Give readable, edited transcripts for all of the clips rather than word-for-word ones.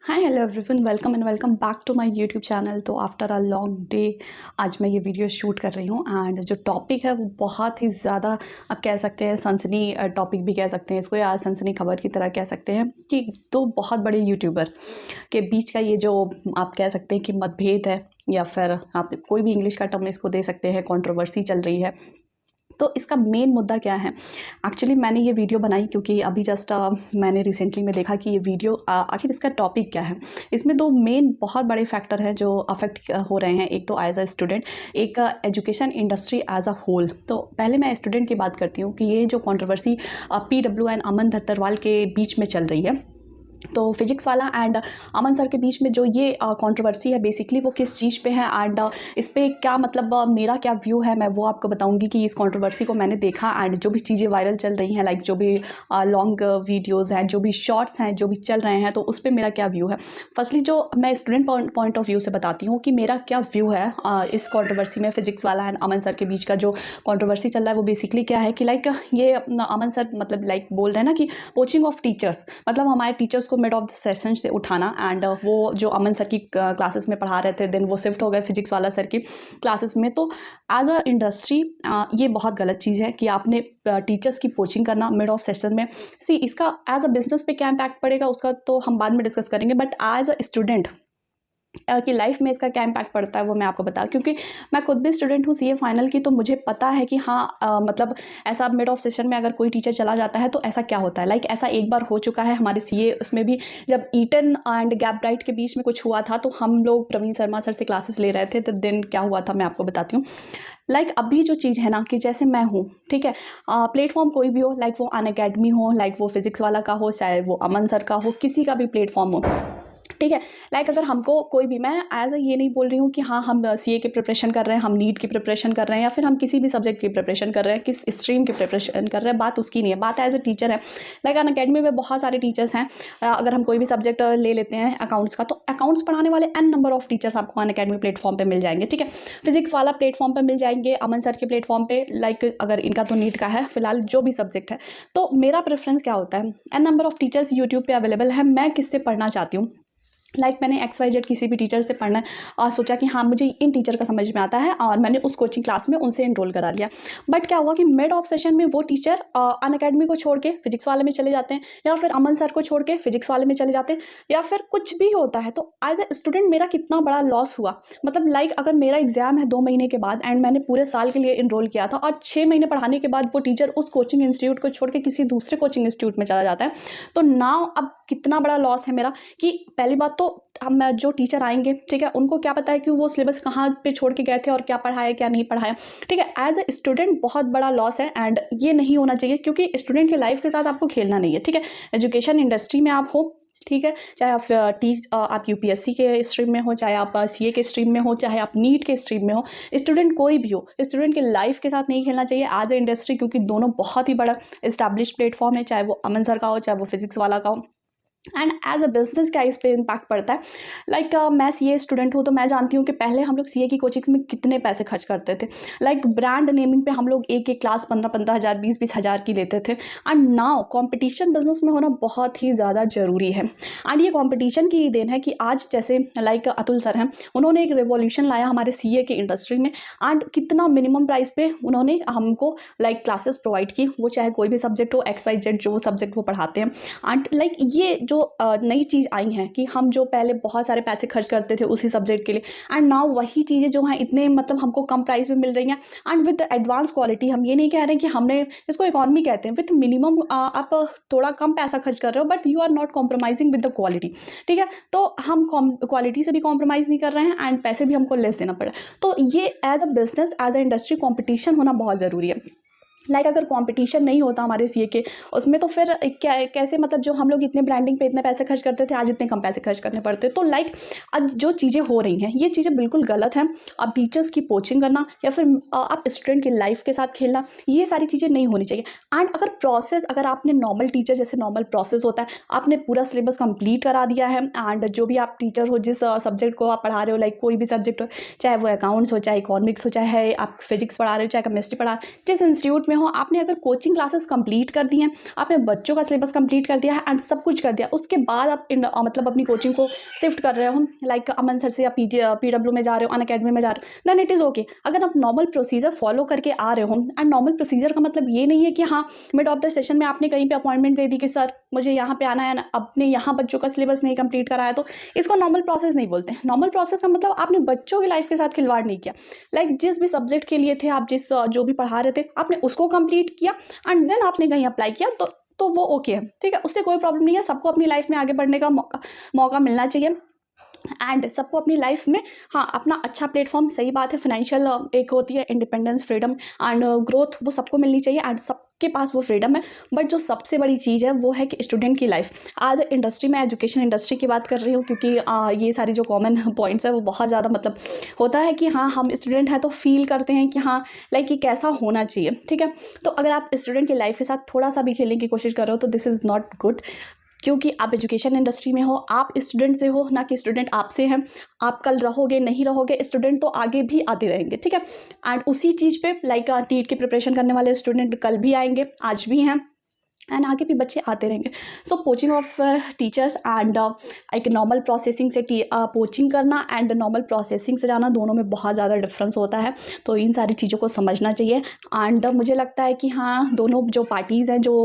Hi hello everyone, welcome and welcome back to my YouTube channel. तो after a long day आज मैं ये video shoot कर रही हूँ एंड जो टॉपिक है वो बहुत ही ज़्यादा आप कह सकते हैं सनसनी टॉपिक भी कह सकते हैं इसको, या सनसनी खबर की तरह कह सकते हैं कि दो बहुत बड़े यूट्यूबर के बीच का ये जो आप कह सकते हैं कि मतभेद है, या फिर आप कोई भी इंग्लिश का टर्म इसको दे सकते हैं, कंट्रोवर्सी चल रही है। तो इसका मेन मुद्दा क्या है? एक्चुअली मैंने ये वीडियो बनाई क्योंकि अभी जस्ट मैंने रिसेंटली में देखा कि ये वीडियो आखिर इसका टॉपिक क्या है। इसमें दो मेन बहुत बड़े फैक्टर हैं जो अफेक्ट हो रहे हैं। एक तो एज अ स्टूडेंट, एक education industry as a whole. तो पहले मैं स्टूडेंट की बात करती हूँ कि ये जो कंट्रोवर्सी PW एंड अमन दत्तरवाल के बीच में चल रही है, तो फिजिक्स वाला एंड अमन सर के बीच में जो ये कंट्रोवर्सी है बेसिकली वो किस चीज़ पे है एंड इस पे क्या मतलब मेरा क्या व्यू है, मैं वो आपको बताऊंगी कि इस कंट्रोवर्सी को मैंने देखा एंड जो भी चीज़ें वायरल चल रही हैं, लाइक जो भी लॉन्ग वीडियोस हैं, जो भी शॉर्ट्स हैं, जो भी चल रहे हैं, तो उस पर मेरा क्या व्यू है। फर्स्टली जो मैं स्टूडेंट पॉइंट ऑफ व्यू से बताती हूँ कि मेरा क्या व्यू है इस कंट्रोवर्सी में। फिजिक्स वाला एंड अमन सर के बीच का जो कंट्रोवर्सी चल रहा है वो बेसिकली क्या है कि लाइक ये अमन सर मतलब लाइक बोल रहे हैं ना कि पोचिंग ऑफ टीचर्स, मतलब हमारे टीचर्स को मिड ऑफ द सेशन से उठाना एंड वो जो अमन सर की क्लासेस में पढ़ा रहे थे देन वो शिफ्ट हो गए फिजिक्स वाला सर की क्लासेस में। तो एज अ इंडस्ट्री ये बहुत गलत चीज़ है कि आपने टीचर्स की कोचिंग करना मिड ऑफ सेशन में। सी इसका एज अ बिजनेस पे क्या इम्पैक्ट पड़ेगा उसका तो हम बाद में डिस्कस करेंगे, बट एज अ स्टूडेंट कि लाइफ में इसका क्या इम्पैक्ट पड़ता है वो मैं आपको बता, क्योंकि मैं खुद भी स्टूडेंट हूँ CA फाइनल की, तो मुझे पता है कि हाँ मतलब ऐसा मिड ऑफ सेशन में अगर कोई टीचर चला जाता है तो ऐसा क्या होता है। लाइक ऐसा एक बार हो चुका है हमारे CA, उसमें भी जब ईटन एंड गैप ब्राइट के बीच में कुछ हुआ था, तो हम लोग प्रवीण शर्मा सर से क्लासेस ले रहे थे, तो दिन क्या हुआ था मैं आपको बताती हूँ। लाइक अभी जो चीज़ है ना कि जैसे मैं हूँ, ठीक है, प्लेटफॉर्म कोई भी हो, लाइक वो अनअकैडमी हो, लाइक वो फिजिक्स वाला का हो, चाहे वो अमन सर का हो, किसी का भी प्लेटफॉर्म हो, ठीक है। लाइक अगर हमको कोई भी, मैं एज अ ये नहीं बोल रही हूँ कि हाँ हम CA की प्रिपरेशन कर रहे हैं, हम नीट की प्रिपरेशन कर रहे हैं, या फिर हम किसी भी सब्जेक्ट की प्रिपरेशन कर रहे हैं, किस स्ट्रीम की प्रिपरेशन कर रहे हैं, बात उसकी नहीं है, बात एज अ टीचर है। लाइक अनअकैडमी में बहुत सारे टीचर्स हैं। अगर हम कोई भी सब्जेक्ट ले लेते हैं अकाउंट्स का, तो अकाउंट्स पढ़ाने वाले n नंबर ऑफ टीचर्स आपको अनअकैडमी प्लेटफॉर्म पर मिल जाएंगे, ठीक है। फिजिक्स वाला प्लेटफॉर्म पर मिल जाएंगे, अमन सर के प्लेटफॉर्म पर, लाइक अगर इनका तो नीट का है फिलहाल जो भी सब्जेक्ट है। तो मेरा प्रेफरेंस क्या होता है, n number of teachers YouTube पर अवेलेबल है, मैं किससे पढ़ना चाहती हूँ। लाइक मैंने XYZ किसी भी टीचर से पढ़ना और सोचा कि हाँ मुझे इन टीचर का समझ में आता है, और मैंने उस कोचिंग क्लास में उनसे इनरोल करा लिया। बट क्या हुआ कि मिड ऑफ सेशन में वो टीचर अनअकैडमी को छोड़ के फिजिक्स वाले में चले जाते हैं, या फिर अमन सर को छोड़ के फिजिक्स वाले में चले जाते हैं, या फिर कुछ भी होता है। तो एज ए स्टूडेंट मेरा कितना बड़ा लॉस हुआ। मतलब लाइक अगर मेरा एग्जाम है 2 महीने के बाद एंड मैंने पूरे साल के लिए इनरोल किया था, और 6 महीने पढ़ाने के बाद वो टीचर उस कोचिंग इंस्टीट्यूट को छोड़ के किसी दूसरे कोचिंग इंस्टीट्यूट में चला जाता है, तो नाउ अब कितना बड़ा लॉस है मेरा। कि पहली बात तो हम जो टीचर आएंगे, ठीक है, उनको क्या पता है कि वो सिलेबस कहाँ पे छोड़ के गए थे और क्या पढ़ाया क्या नहीं पढ़ाया, ठीक है। एज ए स्टूडेंट बहुत बड़ा लॉस है एंड ये नहीं होना चाहिए, क्योंकि स्टूडेंट की लाइफ के साथ आपको खेलना नहीं है, ठीक है। एजुकेशन इंडस्ट्री में आप हो, ठीक है, चाहे आप UPSC के स्ट्रीम में हो, चाहे आप CA के स्ट्रीम में हो, चाहे आप नीट के स्ट्रीम में हो, स्टूडेंट कोई भी हो, स्टूडेंट की लाइफ के साथ नहीं खेलना चाहिए एज ए इंडस्ट्री, क्योंकि दोनों बहुत ही बड़ा इस्टेब्लिश प्लेटफॉर्म है, चाहे वो अमन सर का हो चाहे वो फिजिक्स वाला का हो। एंड एज अ बिजनेस क्या इस पर इम्पैक्ट पड़ता है। लाइक मैं CA स्टूडेंट हूँ, तो मैं जानती हूँ कि पहले हम लोग CA की कोचिंग्स में कितने पैसे खर्च करते थे। लाइक ब्रांड नेमिंग पे हम लोग एक क्लास 15-15 हज़ार 20-20 हज़ार की लेते थे। एंड नाउ कंपटीशन बिजनेस में होना बहुत ही ज़्यादा ज़रूरी है। एंड ये कंपटीशन की ही देन है कि आज जैसे लाइक अतुल सर हैं, उन्होंने एक रेवोल्यूशन लाया हमारे CA की इंडस्ट्री में, एंड कितना मिनिमम प्राइस पे उन्होंने हमको लाइक क्लासेस प्रोवाइड की, वो चाहे कोई भी सब्जेक्ट हो, XYZ जो सब्जेक्ट वो पढ़ाते हैं। एंड लाइक ये जो नई चीज़ आई हैं कि हम जो पहले बहुत सारे पैसे खर्च करते थे उसी सब्जेक्ट के लिए, एंड नाउ वही चीज़ें जो हैं इतने मतलब हमको कम प्राइस में मिल रही हैं एंड विद एडवांस क्वालिटी। हम ये नहीं कह रहे हैं कि हमने इसको इकॉनमी कहते हैं, विद मिनिमम आप थोड़ा कम पैसा खर्च कर रहे हो but you are not compromising with the quality, ठीक है। तो हम क्वालिटी से भी कॉम्प्रोमाइज़ नहीं कर रहे हैं एंड पैसे भी हमको लेस देना पड़ा। तो ये as a business as a industry competition होना बहुत ज़रूरी है। लाइक अगर कंपटीशन नहीं होता हमारे CA के उसमें, तो फिर क्या कैसे मतलब जो हम लोग इतने ब्रांडिंग पे इतने पैसे खर्च करते थे आज इतने कम पैसे खर्च करने पड़ते। तो लाइक आज जो चीज़ें हो रही हैं ये चीज़ें बिल्कुल गलत हैं। अब टीचर्स की कोचिंग करना या फिर आप स्टूडेंट की लाइफ के साथ खेलना, ये सारी चीज़ें नहीं होनी चाहिए। एंड अगर प्रोसेस, अगर आपने नॉर्मल टीचर जैसे नॉर्मल प्रोसेस होता है, आपने पूरा सिलेबस कंप्लीट करा दिया है, एंड जो भी आप टीचर हो जिस सब्जेक्ट को आप पढ़ा रहे हो, लाइक कोई भी सब्जेक्ट हो, चाहे वो अकाउंट्स हो, चाहे इकोनॉमिक्स हो, चाहे आप फिजिक्स पढ़ा रहे हो, चाहे केमिस्ट्री पढ़ा, जिस इंस्टीट्यूट में हो, आपने अगर कोचिंग क्लासेस कंप्लीट कर दी हैं, आपने बच्चों का सिलेबस कंप्लीट कर दिया है एंड सब कुछ कर दिया, उसके बाद आप मतलब अपनी कोचिंग को शिफ्ट कर रहे हो, लाइक अमन सर से या PW में जा रहे हो, अनअकैडमी में जा रहे हो, देन इट इज़ ओके। अगर आप नॉर्मल प्रोसीजर फॉलो करके आ रहे हो, एंड नॉर्मल प्रोसीजर का मतलब ये नहीं है कि हाँ मिड ऑफ द सेशन में आपने कहीं पे अपॉइंटमेंट दे दी कि सर मुझे यहाँ पे आना है, अपने यहाँ बच्चों का सिलेबस नहीं कंप्लीट कराया, तो इसको नॉर्मल प्रोसेस नहीं बोलते। नॉर्मल प्रोसेस का मतलब आपने बच्चों की लाइफ के साथ खिलवाड़ नहीं किया, लाइक जिस भी सब्जेक्ट के लिए थे आप, जो भी पढ़ा रहे थे आपने उसको कंप्लीट किया एंड देन आपने कहीं अप्लाई किया, तो वो ओके है, ठीक है, उससे कोई प्रॉब्लम नहीं है। सबको अपनी लाइफ में आगे बढ़ने का मौका मिलना चाहिए एंड सबको अपनी लाइफ में हाँ अपना अच्छा प्लेटफॉर्म, सही बात है, फाइनेंशियल एक होती है इंडिपेंडेंस, फ्रीडम एंड ग्रोथ, वो सबको मिलनी चाहिए एंड सबके पास वो फ्रीडम है। बट जो सबसे बड़ी चीज़ है वो है कि स्टूडेंट की लाइफ। आज इंडस्ट्री में, एजुकेशन इंडस्ट्री की बात कर रही हूँ, क्योंकि ये सारी जो कॉमन पॉइंट्स है वो बहुत ज़्यादा मतलब होता है कि हाँ हम स्टूडेंट हैं तो फील करते हैं कि हाँ लाइक ये कैसा होना चाहिए, ठीक है। तो अगर आप स्टूडेंट की लाइफ के साथ थोड़ा सा भी खेलने की कोशिश कर रहे हो तो दिस इज़ नॉट गुड, क्योंकि आप एजुकेशन इंडस्ट्री में हो, आप स्टूडेंट से हो, ना कि स्टूडेंट आपसे हैं। आप कल रहोगे नहीं रहोगे, स्टूडेंट तो आगे भी आते रहेंगे, ठीक है। एंड उसी चीज़ पे लाइक नीट की प्रिपरेशन करने वाले स्टूडेंट कल भी आएंगे, आज भी हैं एंड आगे भी बच्चे आते रहेंगे। सो पोचिंग ऑफ टीचर्स एंड एक नॉर्मल प्रोसेसिंग से पोचिंग करना एंड नॉर्मल प्रोसेसिंग से जाना, दोनों में बहुत ज़्यादा डिफरेंस होता है। तो इन सारी चीज़ों को समझना चाहिए एंड मुझे लगता है कि हाँ दोनों जो पार्टीज़ हैं जो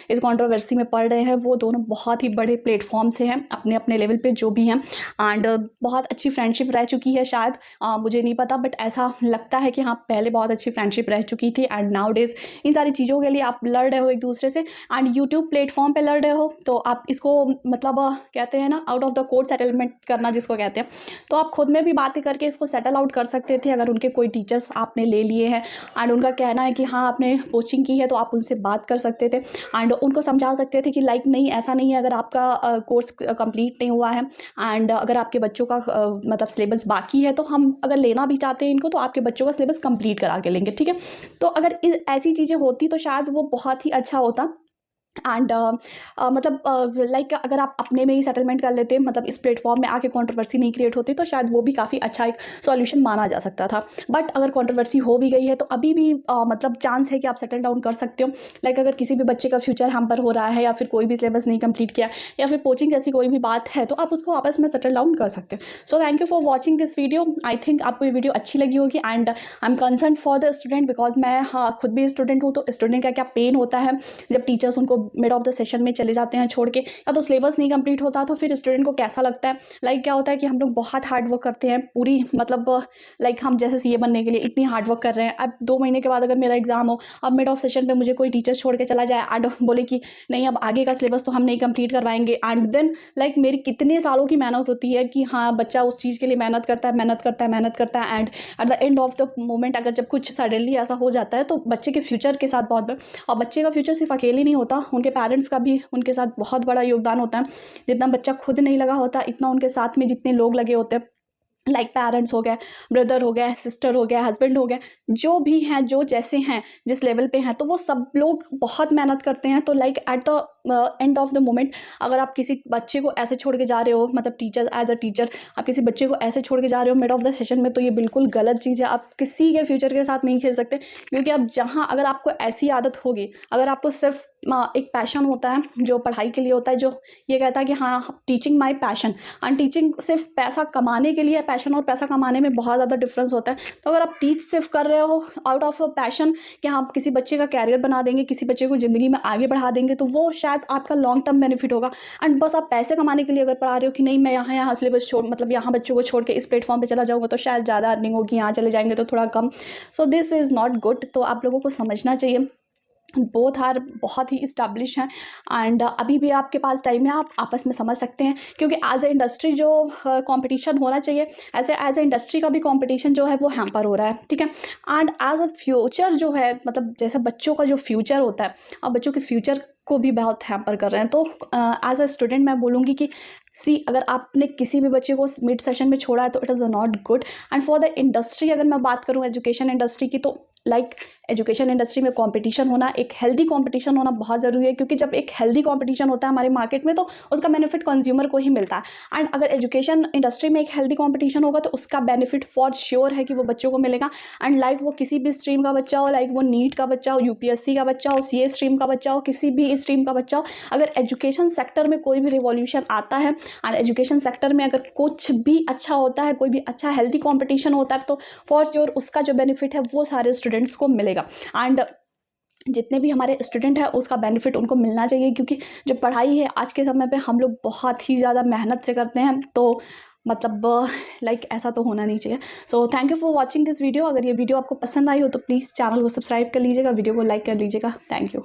इस कंट्रोवर्सी में पड़ रहे हैं वो दोनों बहुत ही बड़े प्लेटफॉर्म से हैं, अपने अपने लेवल पे जो भी हैं एंड बहुत अच्छी फ्रेंडशिप रह चुकी है शायद, मुझे नहीं पता, बट ऐसा लगता है कि हाँ पहले बहुत अच्छी फ्रेंडशिप रह चुकी थी एंड नाउ डेज इन सारी चीज़ों के लिए आप लड़ रहे हो एक दूसरे से एंड यूट्यूब प्लेटफॉर्म पे लड़ रहे हो, तो आप इसको मतलब कहते हैं ना out of the court settlement करना जिसको कहते हैं, तो आप खुद में भी बातें करके इसको सेटल आउट कर सकते थे। अगर उनके कोई टीचर्स आपने ले लिए हैं एंड उनका कहना है कि हाँ आपने कोचिंग की है, तो आप उनसे बात कर सकते थे एंड उनको समझा सकते थे कि लाइक नहीं ऐसा नहीं है, अगर आपका कोर्स कंप्लीट नहीं हुआ है एंड अगर आपके बच्चों का मतलब सिलेबस बाकी है, तो हम अगर लेना भी चाहते हैं इनको तो आपके बच्चों का सिलेबस कंप्लीट करा के लेंगे, ठीक है। तो अगर ऐसी चीज़ें होती तो शायद वो बहुत ही अच्छा होता एंड मतलब लाइक अगर आप अपने में ही सेटलमेंट कर लेते, मतलब इस प्लेटफॉर्म में आके कंट्रोवर्सी नहीं क्रिएट होती, तो शायद वो भी काफ़ी अच्छा एक सॉल्यूशन माना जा सकता था। बट अगर कंट्रोवर्सी हो भी गई है तो अभी भी मतलब चांस है कि आप सेटल डाउन कर सकते हो। लाइक अगर किसी भी बच्चे का फ्यूचर हैम्पर हो रहा है या फिर कोई भी सिलेबस नहीं कंप्लीट किया या फिर कोचिंग जैसी कोई भी बात है, तो आप उसको आपस में सेटल डाउन कर सकते हो। So thank you for watching this video. I think आपको ये वीडियो अच्छी लगी होगी and I am concern for the student, because मैं खुद भी स्टूडेंट हूँ, तो स्टूडेंट का क्या पेन होता है जब टीचर्स उनको मिड ऑफ द सेशन में चले जाते हैं छोड़ के, या तो सिलेबस नहीं कंप्लीट होता, तो फिर स्टूडेंट को कैसा लगता है। लाइक क्या होता है कि हम लोग बहुत हार्ड वर्क करते हैं पूरी, मतलब लाइक हम जैसे सीए बनने के लिए इतनी हार्ड वर्क कर रहे हैं, अब 2 महीने के बाद अगर मेरा एग्जाम हो, अब मिड ऑफ सेशन पे मुझे कोई टीचर छोड़ के चला जाए एंड बोले कि नहीं अब आगे का सिलेबस तो हम नहीं कंप्लीट करवाएंगे, एंड देन लाइक मेरी कितने सालों की मेहनत होती है कि हाँ बच्चा उस चीज़ के लिए मेहनत करता है and at the end of the moment अगर जब कुछ सडनली ऐसा हो जाता है तो बच्चे के फ्यूचर के साथ बहुत, और बच्चे का फ्यूचर सिर्फ अकेले नहीं होता, उनके पेरेंट्स का भी उनके साथ बहुत बड़ा योगदान होता है। जितना बच्चा खुद नहीं लगा होता, इतना उनके साथ में जितने लोग लगे होते हैं, लाइक पेरेंट्स हो गए, ब्रदर हो गया, सिस्टर हो गया, हस्बैंड हो गया, जो भी हैं, जो जैसे हैं, जिस लेवल पे हैं, तो वो सब लोग बहुत मेहनत करते हैं। तो like at the end of the moment अगर आप किसी बच्चे को ऐसे छोड़ के जा रहे हो, मतलब टीचर एज अ टीचर आप किसी बच्चे को ऐसे छोड़ के जा रहे हो मिड ऑफ द सेशन में, तो ये बिल्कुल गलत चीज़ है। आप किसी के फ्यूचर के साथ नहीं खेल सकते, क्योंकि अब जहाँ अगर आपको ऐसी आदत होगी, अगर आपको सिर्फ एक पैशन होता है जो पढ़ाई के लिए होता है, जो ये कहता है कि हाँ teaching my passion, and teaching सिर्फ पैसा कमाने के लिए, पैशन और पैसा कमाने में बहुत ज़्यादा डिफरेंस होता है। तो अगर आप टीच सिर्फ कर रहे हो आउट ऑफ पैशन कि हाँ किसी बच्चे का कैरियर बना देंगे, किसी बच्चे को ज़िंदगी में आगे बढ़ा देंगे, तो वो शायद आपका लॉन्ग टर्म बेनिफिट होगा। एंड बस आप पैसे कमाने के लिए अगर पढ़ा रहे हो कि नहीं मैं यहाँ सिलेबस छोड़, मतलब यहाँ बच्चों को छोड़ के इस प्लेटफॉर्म पर चला जाऊँगा तो शायद ज़्यादा अर्निंग होगी, यहाँ चले जाएंगे तो थोड़ा कम। So this is not good. तो आप लोगों को समझना चाहिए बोथ आर बहुत ही इस्टेब्लिश हैं एंड अभी भी आपके पास टाइम है, आप आपस में समझ सकते हैं, क्योंकि एज ए इंडस्ट्री जो कंपटीशन होना चाहिए, एज ए इंडस्ट्री का भी कंपटीशन जो है वो हैम्पर हो रहा है, ठीक है। एंड एज अ फ्यूचर जो है, मतलब जैसे बच्चों का जो फ्यूचर होता है, अब बच्चों के फ्यूचर को भी बहुत हैम्पर कर रहे हैं। तो एज अ स्टूडेंट मैं बोलूँगी कि अगर आपने किसी भी बच्चे को मिड सेशन में छोड़ा है तो it is not good. And for the industry अगर मैं बात करूँ एजुकेशन इंडस्ट्री की, तो लाइक एजुकेशन इंडस्ट्री में कंपटीशन होना, एक हेल्दी कंपटीशन होना बहुत ज़रूरी है, क्योंकि जब एक हेल्दी कंपटीशन होता है हमारे मार्केट में तो उसका बेनिफिट कंज्यूमर को ही मिलता है। एंड अगर एजुकेशन इंडस्ट्री में एक हेल्दी कंपटीशन होगा तो उसका बेनिफिट फॉर श्योर है कि वो बच्चों को मिलेगा। एंड लाइक वो किसी भी स्ट्रीम का बच्चा हो, लाइक वो नीट का बच्चा हो, यूपीएससी का बच्चा हो, सीए स्ट्रीम का बच्चा हो, किसी भी स्ट्रीम का बच्चा हो, अगर एजुकेशन सेक्टर में कोई भी रिवॉल्यूशन आता है एंड एजुकेशन सेक्टर में अगर कुछ भी अच्छा होता है, कोई भी अच्छा हेल्दी कंपटीशन होता है, तो फॉर श्योर उसका जो बेनिफिट है वो सारे स्टूडेंट्स को मिलेगा। एंड जितने भी हमारे स्टूडेंट हैं उसका बेनिफिट उनको मिलना चाहिए, क्योंकि जो पढ़ाई है आज के समय पे हम लोग बहुत ही ज़्यादा मेहनत से करते हैं, तो मतलब लाइक ऐसा तो होना नहीं चाहिए। So thank you for watching this video. अगर ये वीडियो आपको पसंद आई हो तो प्लीज़ चैनल को सब्सक्राइब कर लीजिएगा, वीडियो को लाइक कर लीजिएगा। Thank you.